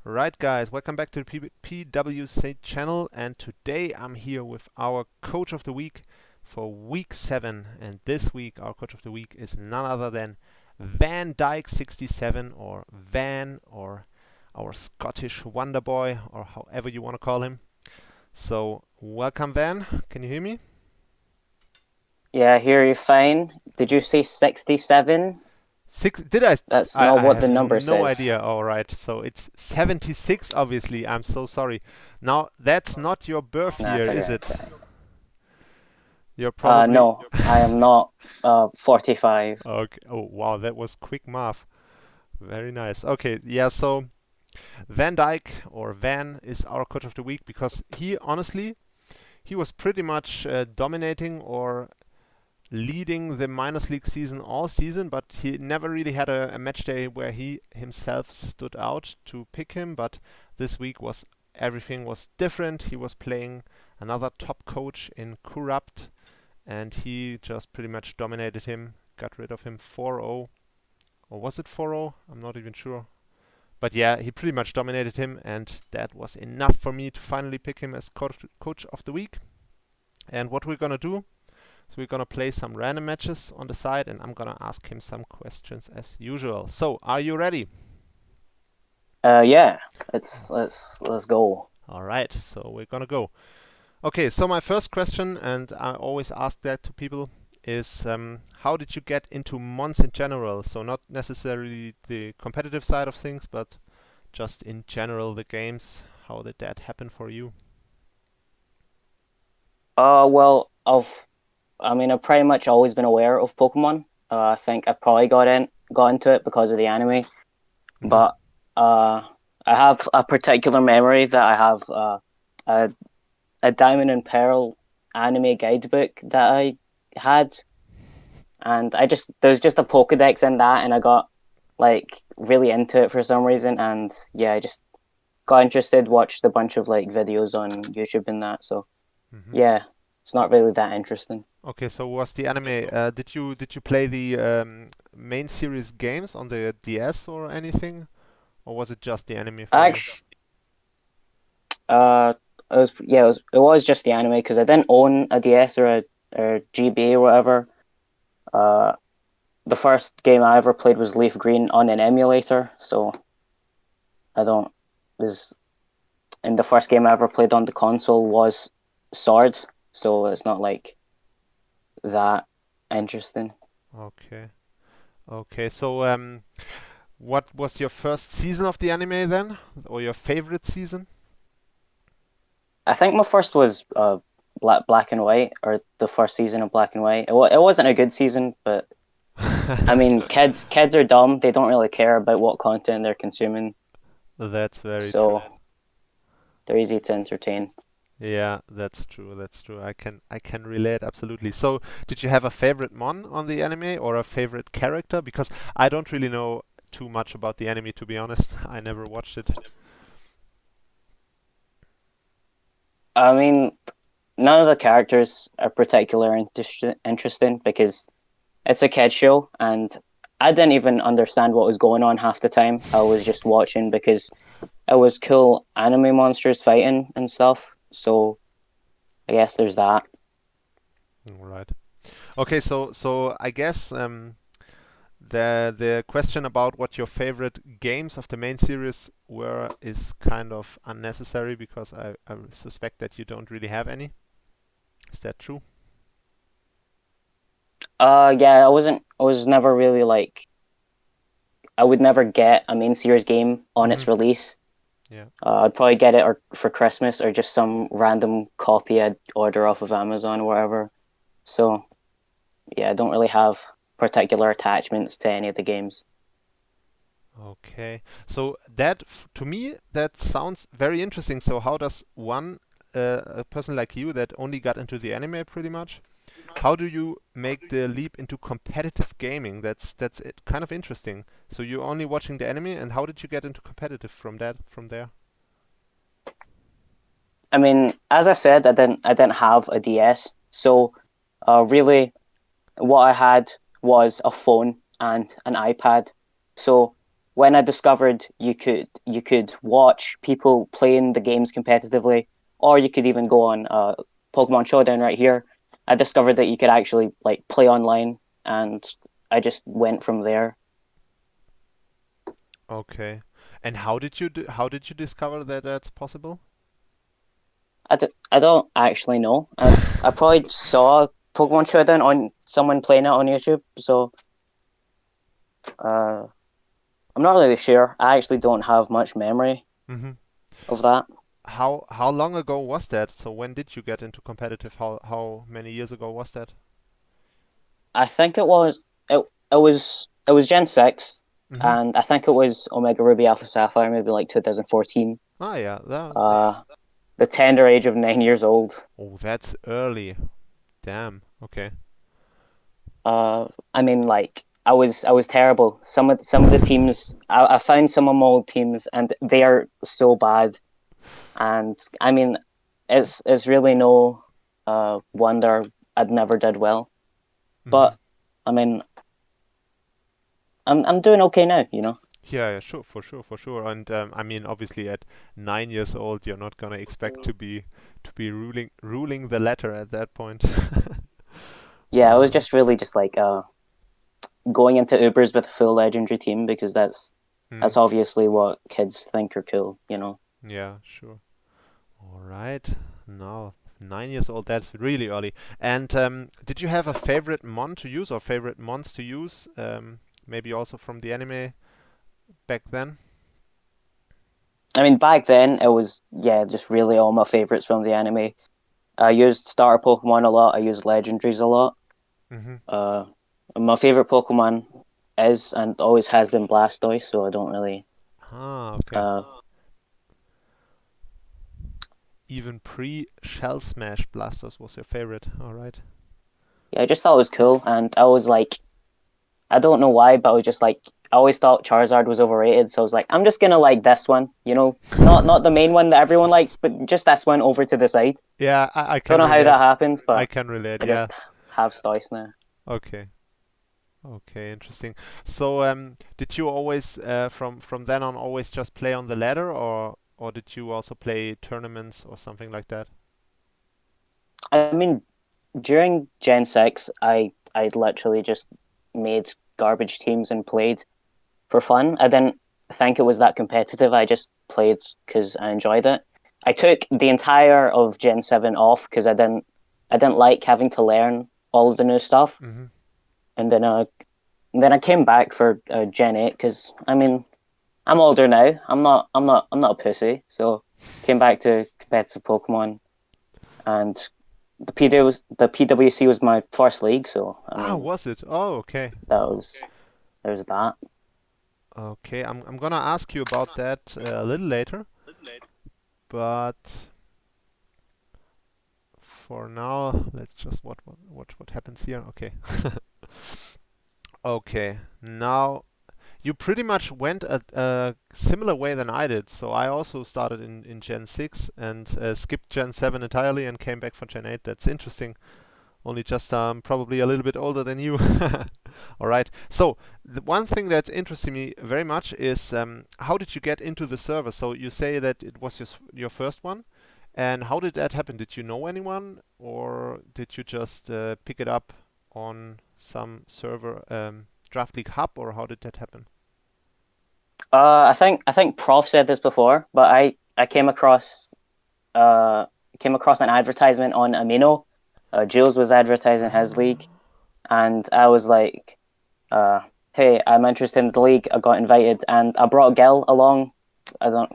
Right, guys, welcome back to the PWC channel, and today I'm here with our Coach of the Week for Week 7. And this week, our Coach of the Week is none other than Van Dyke 67, or Van, or our Scottish Wonder Boy, or however you want to call him. So, welcome, Van. Can you hear me? Yeah, I hear you fine. Did you say 67? Six? Did I? That's I, not I what have the number no says. idea. All right, so it's 76. Obviously, I'm so sorry. Now that's not your birth That's year, is okay. it? You're probably. No, I am not 45. Okay. Oh, wow, that was quick math. Very nice. Okay, yeah, so Van Dyke, or Van, is our coach of the week because he honestly he was pretty much dominating or leading the minors league season all season, but he never really had a match day where he himself stood out to pick him. But this week was everything was different. He was playing another top coach in Corrupt, and he just pretty much dominated him, got rid of him 4-0. Or was it 4-0? I'm not even sure. But yeah, he pretty much dominated him, and that was enough for me to finally pick him as coach of the week. And what we're gonna do, so we're gonna play some random matches on the side, and I'm gonna ask him some questions as usual. So, are you ready? Yeah, let's go. All right, so we're gonna go. Okay, so my first question, and I always ask that to people, is how did you get into Mons in general? So not necessarily the competitive side of things, but just in general the games. How did that happen for you? Well, I've pretty much always been aware of Pokemon. I think I probably got into it because of the anime, Mm-hmm. but uh, I have a particular memory that I have a a Diamond and Pearl anime guidebook that I had, and there's just a Pokedex in that, and I got like really into it for some reason, and yeah, I just got interested, watched a bunch of like videos on YouTube and that. So Mm-hmm. yeah, it's not really that interesting. Okay, so was the anime? Did you play the main series games on the DS or anything, or was it just the anime for you? Actually, uh, it was just the anime because I didn't own a DS or GB or whatever. Uh, the first game I ever played was Leaf Green on an emulator, so I don't was and the first game I ever played on the console was Sword, so it's not like that interesting. Okay. Okay. So what was your first season of the anime then, or your favorite season? I think my first was Black and White, or the first season of Black and White. It wasn't a good season, but I mean, kids are dumb. They don't really care about what content they're consuming, That's very true. so they're easy to entertain. Yeah, that's true. That's true. I can relate absolutely. So, did you have a favorite mon on the anime or a favorite character? Because I don't really know too much about the anime, to be honest. I never watched it. I mean, none of the characters are particularly interesting because it's a kid show, and I didn't even understand what was going on half the time. I was just watching because it was cool anime monsters fighting and stuff. So I guess there's that. All right. Okay, so I guess the question about what your favorite games of the main series were is kind of unnecessary because I suspect that you don't really have any. Is that true? Yeah, I was never really like, I would never get a main series game on Mm-hmm. its release. Yeah. I'd probably get it or for Christmas or just some random copy I'd order off of Amazon or whatever. So yeah, I don't really have particular attachments to any of the games. Okay. So that, to me, that sounds very interesting. So how does a person like you that only got into the anime pretty much, how do you make the leap into competitive gaming? That's it, kind of interesting. So you're only watching the anime, and how did you get into competitive from there? I mean, as I said, I didn't have a DS, so really what I had was a phone and an iPad. So when I discovered you could watch people playing the games competitively, or you could even go on Pokemon Showdown right here. I discovered that you could actually like play online, and I just went from there. Okay. And how did you discover that that's possible? I don't actually know. I probably saw Pokemon Showdown on someone playing it on YouTube, so uh, I'm not really sure. I actually don't have much memory Hmm. of that. How long ago was that? So when did you get into competitive? How many years ago was that? I think it was Gen 6, Hmm. and I think it was Omega Ruby Alpha Sapphire, maybe like 2014. Ah, yeah, that's Uh, the tender age of 9 years old. oh, that's early. Damn. Okay. I mean, like I was terrible. Some of the teams I found some of my old teams, and they are so bad. And I mean, it's really no wonder I'd never did well. Hmm. But I mean, I'm doing okay now, you know. Yeah, yeah, sure, for sure. And I mean, obviously, at 9 years old, you're not gonna expect to be ruling the ladder at that point. Yeah, I was just really just like going into Ubers with a full legendary team because Hmm. that's obviously what kids think are cool, you know. Yeah, sure. All right. Now, 9 years old, that's really early. And did you have a favorite mon to use or favorite mons to use? Maybe also from the anime back then? I mean, back then it was yeah, just really all my favorites from the anime. I used starter Pokemon a lot. I used legendaries a lot. Hmm. Uh, my favorite Pokemon is and always has been Blastoise, so I don't really. Ah, okay. Uh, Even pre-Shell Smash Blasters was your favorite. All right. yeah, I just thought it was cool, and I was like, I don't know why, but I was just like, I always thought Charizard was overrated, so I was like, I'm just gonna like this one, you know, not the main one that everyone likes, but just this one over to the side. Yeah, I Don't can know how relate. that happened, I but can relate. I Yeah. just have Stoice now. Okay. Okay, interesting. So, did you always, from then on, always just play on the ladder, or did you also play tournaments or something like that? I mean, during Gen 6, I literally just made garbage teams and played for fun. I didn't think it was that competitive. I just played because I enjoyed it. I took the entire of Gen 7 off because I didn't like having to learn all of the new stuff. Hmm. And then I came back for Gen 8 because I mean I'm older now. I'm not a pussy. So came back to competitive Pokemon, and the PWC was my first league. So I Ah, mean was it? Oh, okay. that was there was that. Okay, I'm gonna ask you about that a little later, but for now, let's just what happens here. Okay. Okay. Now you pretty much went a similar way than I did. So I also started in Gen 6 and skipped Gen 7 entirely and came back for Gen 8. That's interesting. Only just probably a little bit older than you. All right. So the one thing that's interesting me very much is how did you get into the server? So you say that it was your first one, and how did that happen? Did you know anyone, or did you just pick it up on some server, Draft League hub, or how did that happen? I think Prof said this before, but I came across an advertisement on Amino. Jules was advertising his league, Ah, and I was like, uh, "Hey, I'm interested in the league." I got invited, and I brought Gil along. I don't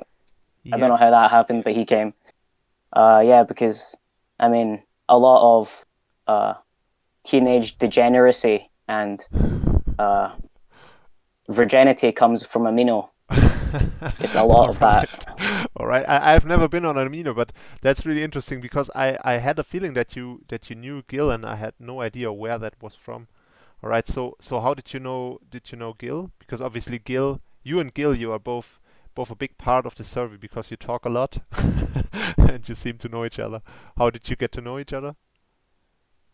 I don't yeah. know how that happened, but he came. Yeah, because I mean, a lot of uh teenage degeneracy and uh virginity comes from Amino. Just a lot All of that. right. All right. I've never been on Amino, but that's really interesting because I had a feeling that you knew Gil and I had no idea where that was from. All right. So how did you know Gil? Because obviously Gil, you and Gil, you are both a big part of the survey because you talk a lot and you seem to know each other. How did you get to know each other?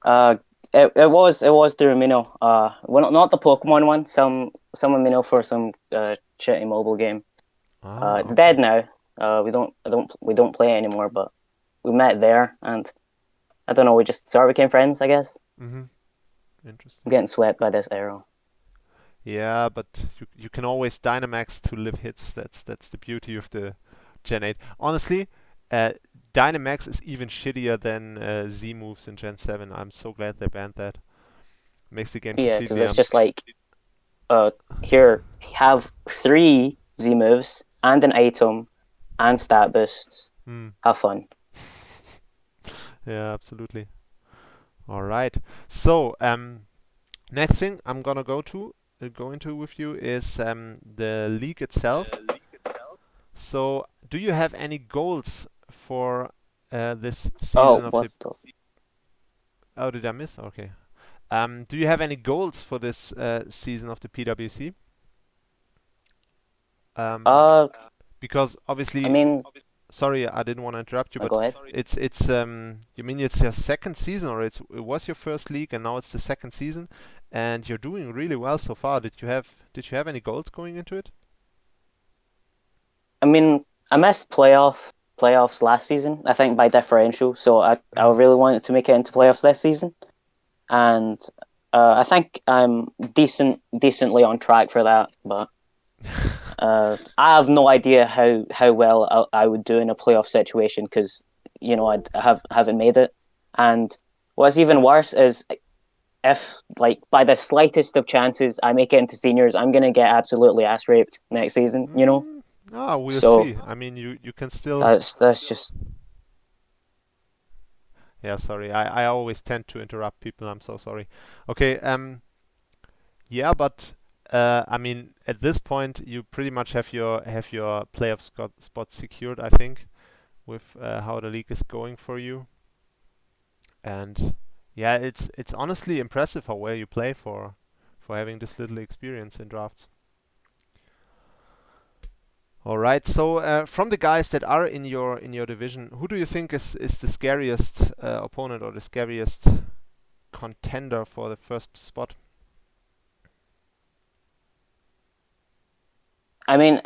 Uh, it was through Amino. Well, not the Pokemon one. Some Amino for some shitty mobile game. Ah, It's okay. dead now. We don't play it anymore, but we met there, and I don't know. We just sort of became friends, I guess. Mm-hmm. I'm Interesting. getting swept by this arrow. Yeah, but you can always Dynamax to live hits. That's the beauty of the Gen 8. Honestly, uh, Dynamax is even shittier than Z moves in Gen 7. I'm so glad they banned that. Makes the game Yeah, because completely it's just like uh here have three Z moves and an item and stat boosts. hmm. Have fun. Yeah, absolutely. All right. So, next thing I'm gonna go into with you is the league itself. So, do you have any goals for this season Oh, of what the? the? Oh, did I miss? Okay. Do you have any goals for this season of the PWC? Um, Uh, because I obviously, mean, sorry, I didn't want to interrupt you, I'll but go ahead. it's you mean it's your second season, or it was your first league and now it's the second season, and you're doing really well so far. Did you have any goals going into it? I mean, I missed playoffs last season. I think by differential, so I Mm. really wanted to make it into playoffs this season, and I think I'm decently on track for that. But I have no idea how well I would do in a playoff situation because I haven't made it. And what's even worse is if like by the slightest of chances I make it into seniors, I'm gonna get absolutely ass raped next season. Mm, we'll So see. I mean, you can still. that's just Yeah, sorry. I always tend to interrupt people. I'm so sorry. Okay. Yeah, but I mean, at this point, you pretty much have your playoff spot secured, I think, with how the league is going for you. And yeah, it's honestly impressive how well you play for having this little experience in drafts. All right. So from the guys that are in your division, who do you think is the scariest opponent or the scariest contender for the first spot? I mean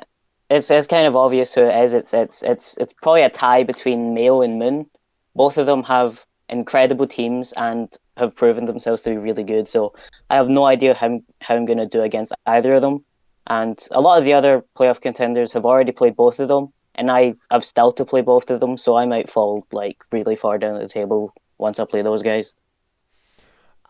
it's kind of obvious who it is. It's probably a tie between Mayo and Moon. Both of them have incredible teams and have proven themselves to be really good. So I have no idea how I'm going to do against either of them. And a lot of the other playoff contenders have already played both of them, and I've still to play both of them. So I might fall like really far down the table once I play those guys.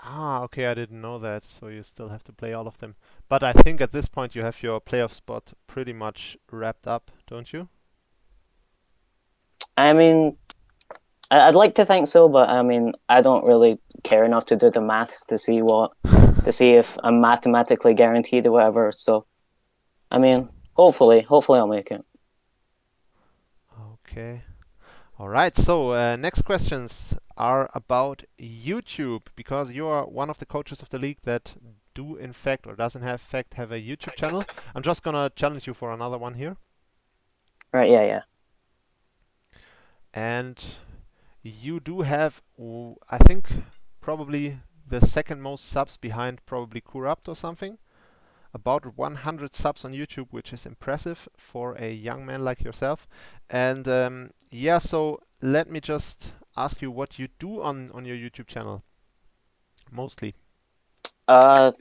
Ah, okay, I didn't know that. So you still have to play all of them. But I think at this point you have your playoff spot pretty much wrapped up, don't you? I mean, I'd like to think so, but I mean, I don't really care enough to do the maths to see if I'm mathematically guaranteed or whatever. So, I mean, hopefully I'll make it. Okay. All right. So next questions are about YouTube because you are one of the coaches of the league that do in fact or doesn't have fact have a YouTube channel. I'm just gonna challenge you for another one here. Right? Yeah, yeah. And you do have, I think, probably the second most subs behind probably Kurupt or something. About 100 subs on YouTube, which is impressive for a young man like yourself. And yeah, so let me just ask you what you do on your YouTube channel mostly. Uh,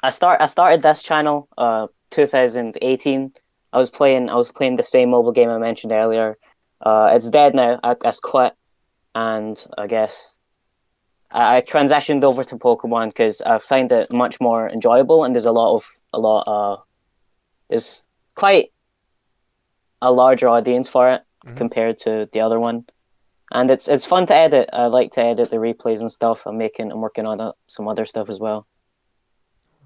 I started this channel 2018. I was playing the same mobile game I mentioned earlier. It's dead now. I quit, and I guess I transitioned over to Pokemon because I find it much more enjoyable, and there's a lot there's quite a larger audience for it Hmm. compared to the other one. And it's fun to edit. I like to edit the replays and stuff. I'm working on some other stuff as well.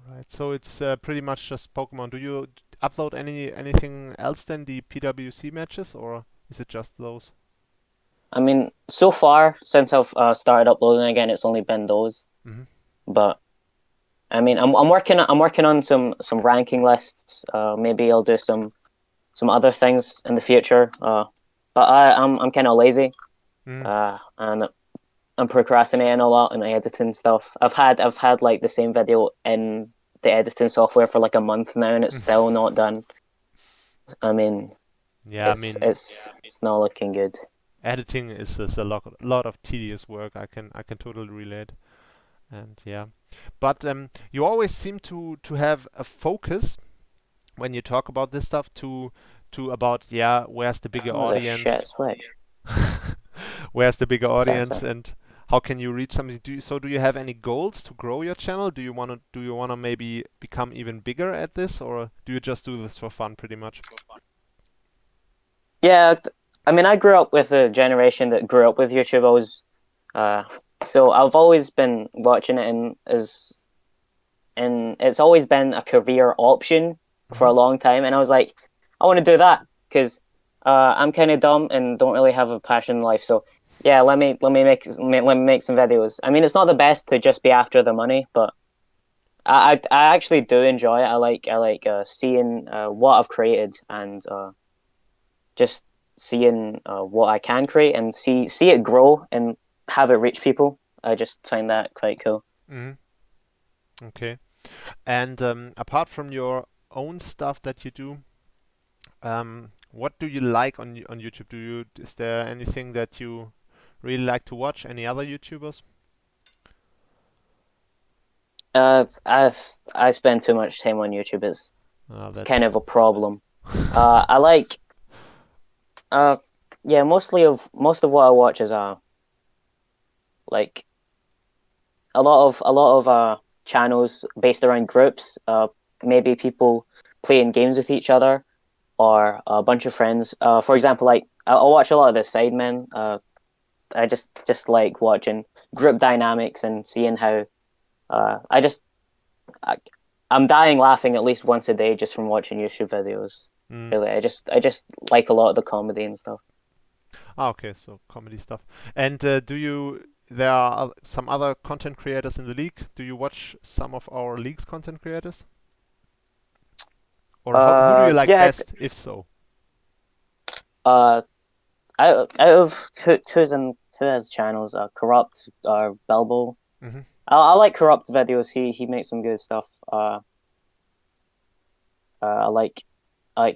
Right. So it's pretty much just Pokemon. Do you upload anything else than the PWC matches, or is it just those? I mean, so far since I've started uploading again, it's only been those. Hmm. But I mean, I'm working on some ranking lists. Maybe I'll do some other things in the future. But I'm kind of lazy. Mm. And I'm procrastinating a lot and editing stuff. I've had like the same video in the editing software for like a month now, and it's still not done. I mean, Yeah, I it's mean, it's it's not looking good. editing is a lot of tedious work. I can totally relate. And yeah, but you always seem to have a focus when you talk about this stuff to about, yeah, where's the bigger That was a audience? shit switch. Where's the bigger Sorry, audience sorry. and how can you reach something? Do you have any goals to grow your channel? Do you wanna maybe become even bigger at this, or do you just do this for fun pretty much? Yeah, I mean, I grew up with a generation that grew up with YouTube. Uh, so I've always been watching it, and it's always been a career option for Hmm. a long time. And I was like, I want to do that because I'm kind of dumb and don't really have a passion in life. So yeah, let me make some videos. I mean, it's not the best to just be after the money, but I actually do enjoy it. I like seeing what I've created and just seeing what I can create and see it grow and have it reach people. I just find that quite cool. Hmm. Okay. And apart from your own stuff that you do, what do you like on YouTube? Is there anything that you really like to watch? Any other YouTubers? I spend too much time on YouTube. It's kind That's of a problem. I like uh yeah, most of what I watch is like a lot of channels based around groups. Maybe people playing games with each other or a bunch of friends. For example, like I'll watch a lot of the Sidemen. I just like watching group dynamics and seeing how I just I, I'm dying laughing at least once a day just from watching YouTube videos. mm. Really, I just like a lot of the comedy and stuff. Okay, so comedy stuff. And there are some other content creators in the league. Do you watch some of our league's content creators? Or who do you like Yeah. best, if so? Uh, out of two has channels, corrupt or Belbo. Hmm. I like corrupt videos. He makes some good stuff. I like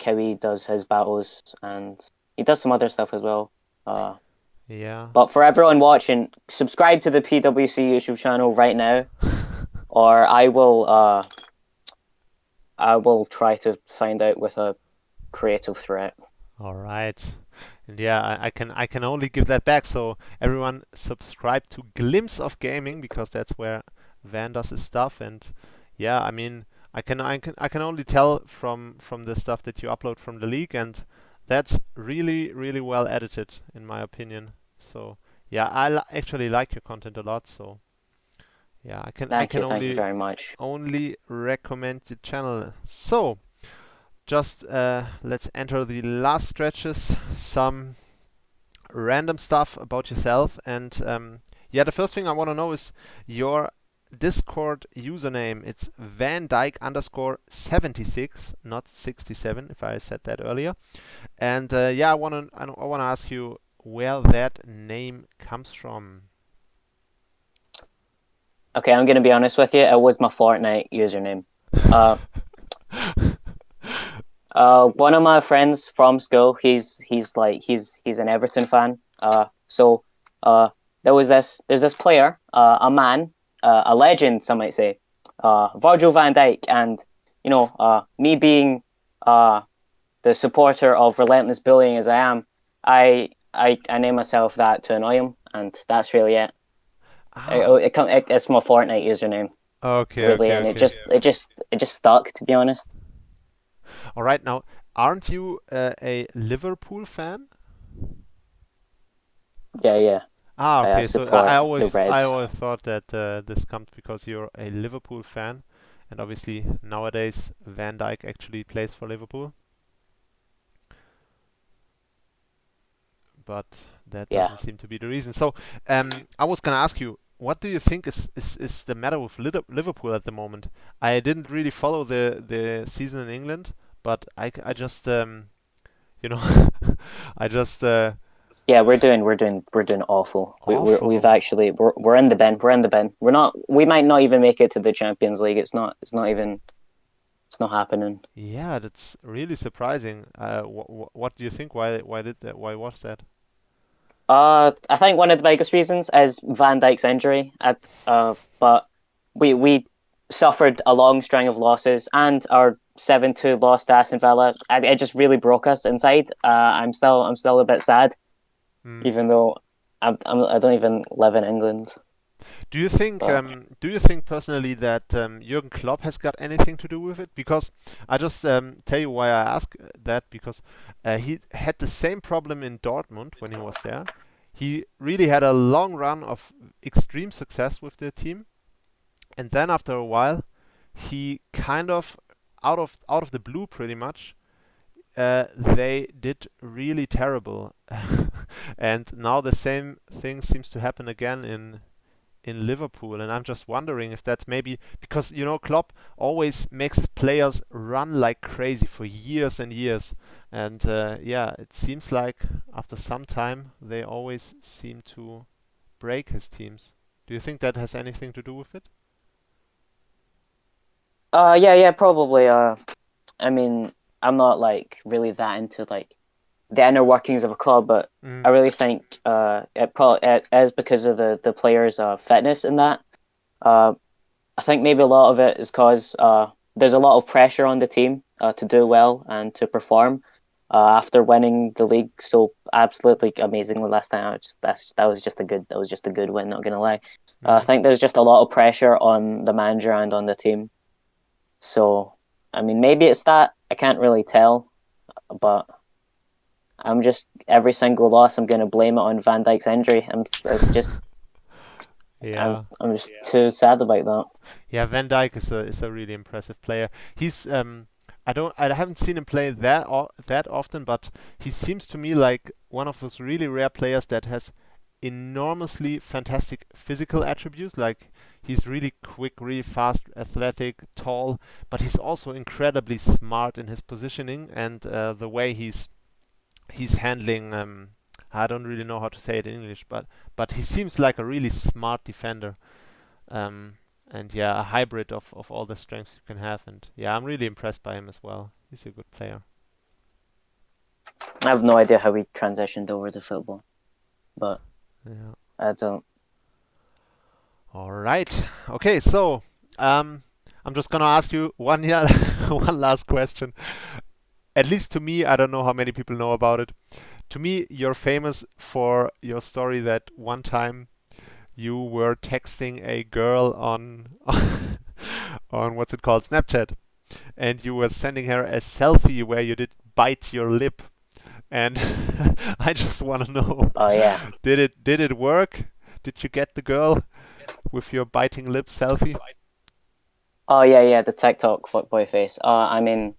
how he does his battles and he does some other stuff as well. Uh, Yeah. but for everyone watching, subscribe to the PWC YouTube channel right now, or I will try to find out with a creative threat. All right. And yeah, I can only give that back. So everyone subscribe to Glimpse of Gaming because that's where Van does his stuff. And yeah, I mean, I can only tell from the stuff that you upload from the league, and that's really really well edited in my opinion. So yeah, actually like your content a lot. So yeah, I can Thank you only very much. recommend your channel. So just let's enter the last stretches. Some random stuff about yourself. And yeah, the first thing I want to know is your Discord username. It's Van Dyke underscore 76, not 67, if I said that earlier. And yeah, I wanna ask you where that name comes from. Okay, I'm gonna be honest with you. It was my Fortnite username. Uh, one of my friends from school, he's an Everton fan. So there was there's this player, a man, a legend, some might say, Virgil van Dijk, and me being uh the supporter of relentless bullying as I am, I name myself that to annoy him, and that's really it. Ah, It's my Fortnite username, okay, really, okay, and okay. it just stuck, to be honest. All right, now, aren't you a Liverpool fan? Yeah, yeah. I Okay. So I support the always I Reds. always thought that this comes because you're a Liverpool fan, and obviously nowadays Van Dijk actually plays for Liverpool, but that Yeah. doesn't seem to be the reason. So I was gonna ask you, what do you think is the matter with Liverpool at the moment? I didn't really follow the season in England, but I just you know I just Yeah, we're doing awful. We've Awful. actually we're in the bin. We're in the bin. We're not. We might not even make it to the Champions League. It's not even. It's not happening. Yeah, that's really surprising. What do you think? Why did that? Why was that? I think one of the biggest reasons is Van Dijk's injury. But we suffered a long string of losses, and our 7-2 loss to Aston Villa. It just really broke us inside. I'm still a bit sad, Hmm. even though I don't even live in England. But Do you think personally that Jurgen Klopp has got anything to do with it? Because I just tell you why I ask that because he had the same problem in Dortmund when he was there. He really had a long run of extreme success with the team, and then after a while, he kind of out of the blue, pretty much, they did really terrible. And now the same thing seems to happen again in Liverpool, and I'm just wondering if that's maybe because Klopp always makes his players run like crazy for years and years, and yeah, it seems like after some time they always seem to break his teams. Do you think that has anything to do with it? yeah, yeah, probably. I mean, I'm not like really that into like the inner workings of a club, but Mm. I really think it is because of the players' fitness in that. Uh, I think maybe a lot of it is because there's a lot of pressure on the team to do well and to perform after winning the league so absolutely amazingly last time. That was just a good win. Not gonna lie, I Mm. think there's just a lot of pressure on the manager and on the team. So I mean, maybe it's that. I can't really tell, but I'm just every single loss I'm gonna blame it on Van Dijk's injury. It's just I'm Yeah. I'm just too sad about that. Yeah, Van Dijk is a really impressive player. He's I haven't seen him play that often, but he seems to me like one of those really rare players that has enormously fantastic physical attributes. Like he's really quick, really fast, athletic, tall, but he's also incredibly smart in his positioning and the way he's handling. I don't really know how to say it in English, but he seems like a really smart defender. Um, and yeah, a hybrid of all the strengths you can have. And yeah, I'm really impressed by him as well. He's a good player. I have no idea how he transitioned over to football, but Yeah. I don't. All right. Okay, so um, I'm just gonna ask you one yeah, one last question. At least to me, I don't know how many people know about it. To me, you're famous for your story that one time you were texting a girl on on what's it called, Snapchat, and you were sending her a selfie where you did bite your lip. And I just want to know, Oh yeah. did it work? Did you get the girl with your biting lip selfie? Oh yeah, yeah. The TikTok fuckboy face. I mean,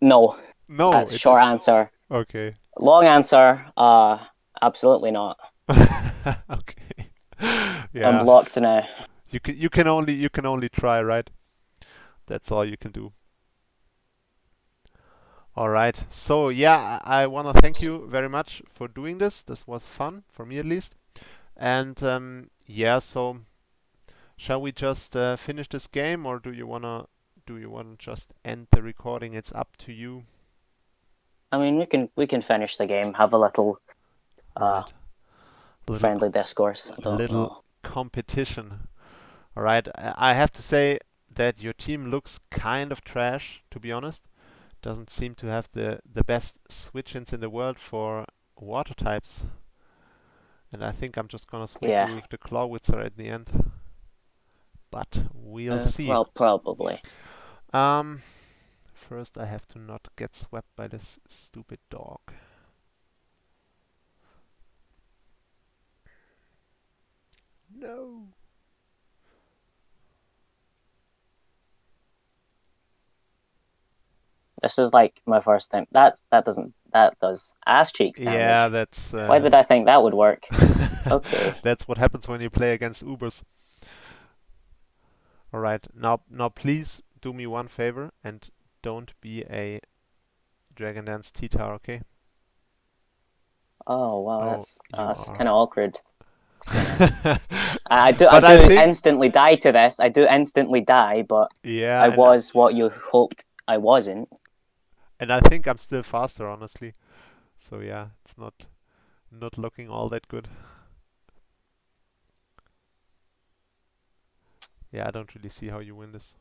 no. No, That's it did. short answer. Okay. Long answer. Absolutely not. Okay. I'm Yeah. blocked now. You can only try, right? That's all you can do. All right. So yeah, I want to thank you very much for doing this. This was fun for me at least. And yeah, so shall we just finish this game, or do you wanna just end the recording? It's up to you. I mean, we can finish the game. Have a little All uh right. A little friendly discourse. I don't little know. competition. All right. I have to say that your team looks kind of trash, to be honest. Doesn't seem to have the best switch-ins in the world for water types. And I think I'm just gonna sweep Yeah. you with the Clawitzer at the end. But we'll see. Well, probably. Um, First I have to not get swept by this stupid dog. No. This is like my first time. That does ass cheeks Yeah, damage. that's Why did I think that would work? Okay. that's what happens when you play against Ubers. All right, now please do me one favor and don't be a Dragon Dance T-Tar, okay? Oh wow, Oh, you that's are. kind of awkward. It's kind of. I But I do think, instantly die to this. I do instantly die, but yeah, I was what you hoped I wasn't. and I think I'm still faster, honestly. So yeah, it's not looking all that good. Yeah, I don't really see how you win this,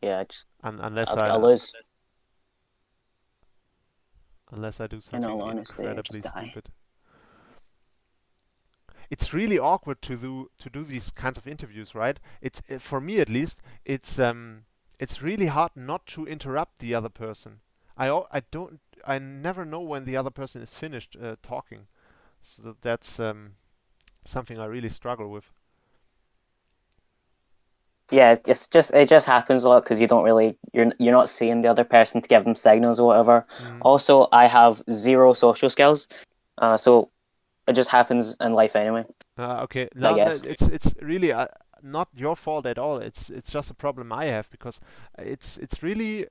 Yeah, just unless I I lose. unless I do In all something honesty, I incredibly just die. stupid. It's really awkward to do these kinds of interviews, right? It's for me at least. It's really hard not to interrupt the other person. I don't I never know when the other person is finished talking. So that's something I really struggle with. Yeah, it just happens a lot because you don't really you're not seeing the other person to give them signals or whatever. Mm. Also, I have zero social skills, so it just happens in life anyway, Okay, I no, guess. it's really not your fault at all. It's just a problem I have because it's really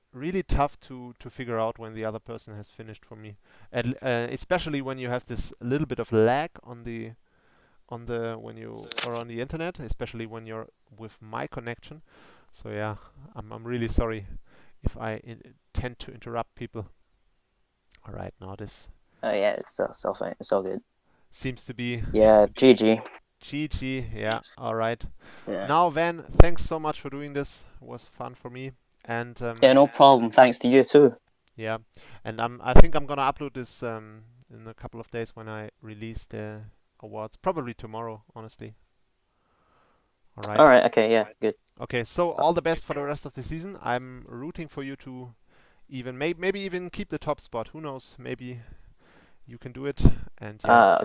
tough to figure out when the other person has finished for me, and especially when you have this little bit of lag on the when you are on the internet, especially when you're with my connection. So yeah, I'm really sorry if tend to interrupt people. All right, now this Yeah, it's all fine. It's all good. seems to be Yeah, GG. GG. Yeah, all right. Yeah. Now, Van, thanks so much for doing this. It was fun for me. And Yeah, no problem. Thanks to you too. yeah, and I think I'm gonna upload this in a couple of days when I release the awards. Probably tomorrow, honestly. All All right. right. Okay. Yeah. Good. Okay, so all the best for the rest of the season. I'm rooting for you to even maybe even keep the top spot. Who knows? Maybe you can do it. And yeah, Uh,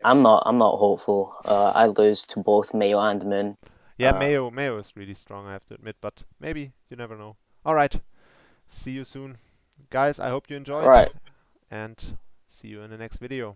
I'm not hopeful. I lose to both Mayo and Moon. yeah, Uh, Mayo is really strong, I have to admit, but maybe you never know. All right. See you soon. Guys, I hope you all enjoyed right. and see you in the next video.